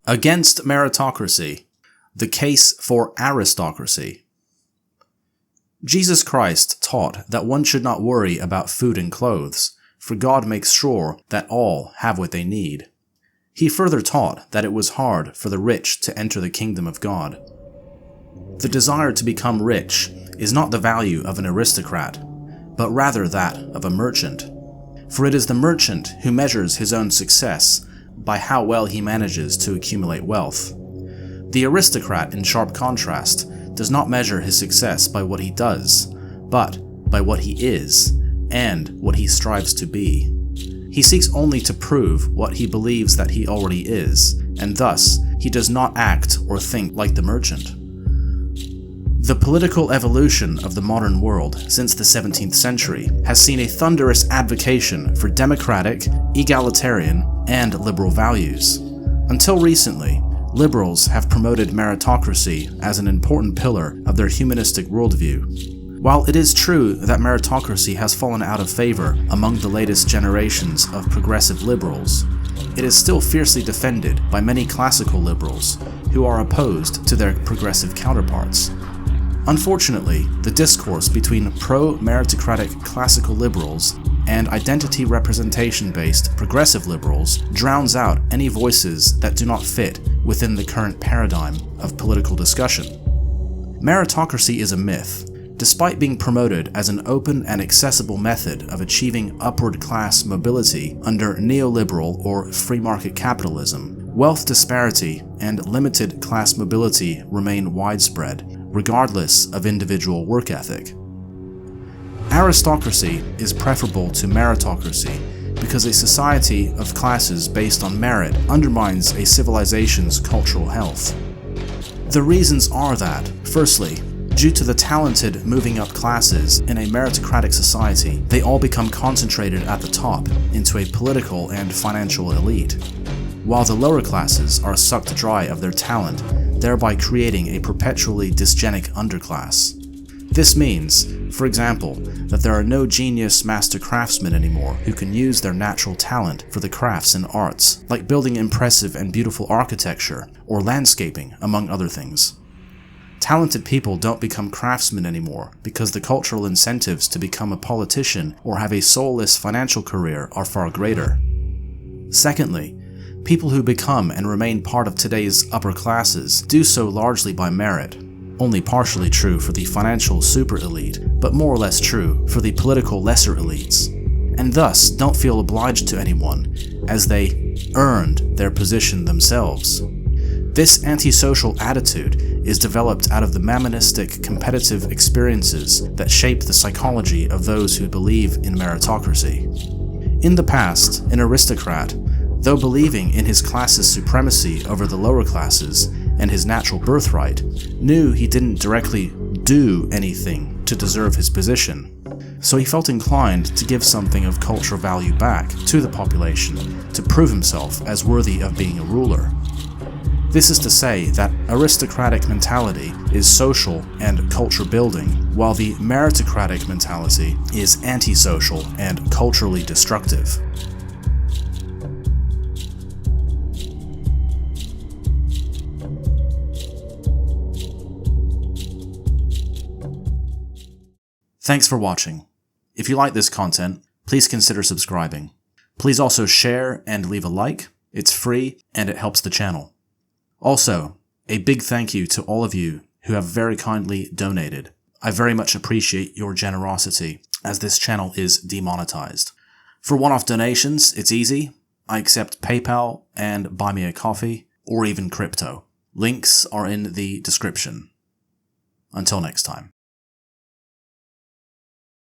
Against meritocracy, the case for aristocracy. Jesus Christ taught that one should not worry about food and clothes, for God makes sure that all have what they need. He further taught that it was hard for the rich to enter the kingdom of God. The desire to become rich is not the value of an aristocrat, but rather that of a merchant. For it is the merchant who measures his own success by how well he manages to accumulate wealth. The aristocrat, in sharp contrast, does not measure his success by what he does, but by what he is, and what he strives to be. He seeks only to prove what he believes that he already is, and thus he does not act or think like the merchant. The political evolution of the modern world since the 17th century has seen a thunderous advocacy for democratic, egalitarian, and liberal values. Until recently, liberals have promoted meritocracy as an important pillar of their humanistic worldview. While it is true that meritocracy has fallen out of favor among the latest generations of progressive liberals, it is still fiercely defended by many classical liberals who are opposed to their progressive counterparts. Unfortunately, the discourse between pro-meritocratic classical liberals and identity representation-based progressive liberals drowns out any voices that do not fit within the current paradigm of political discussion. Meritocracy is a myth. Despite being promoted as an open and accessible method of achieving upward class mobility under neoliberal or free market capitalism, wealth disparity and limited class mobility remain widespread, regardless of individual work ethic. Aristocracy is preferable to meritocracy because a society of classes based on merit undermines a civilization's cultural health. The reasons are that, firstly, due to the talented moving up classes in a meritocratic society, they all become concentrated at the top into a political and financial elite, while the lower classes are sucked dry of their talent, thereby creating a perpetually dysgenic underclass. This means, for example, that there are no genius master craftsmen anymore who can use their natural talent for the crafts and arts, like building impressive and beautiful architecture or landscaping, among other things. Talented people don't become craftsmen anymore because the cultural incentives to become a politician or have a soulless financial career are far greater. Secondly, people who become and remain part of today's upper classes do so largely by merit, only partially true for the financial super elite, but more or less true for the political lesser elites, and thus don't feel obliged to anyone, as they earned their position themselves. This antisocial attitude is developed out of the mammonistic competitive experiences that shape the psychology of those who believe in meritocracy. In the past, an aristocrat, though believing in his class's supremacy over the lower classes and his natural birthright, knew he didn't directly do anything to deserve his position. So he felt inclined to give something of cultural value back to the population to prove himself as worthy of being a ruler. This is to say that aristocratic mentality is social and culture building, while the meritocratic mentality is antisocial and culturally destructive. Thanks for watching. If you like this content, please consider subscribing. Please also share and leave a like. It's free and it helps the channel. Also, a big thank you to all of you who have very kindly donated. I very much appreciate your generosity, as this channel is demonetized. For one-off donations, it's easy. I accept PayPal and Buy Me a Coffee, or even crypto. Links are in the description. Until next time.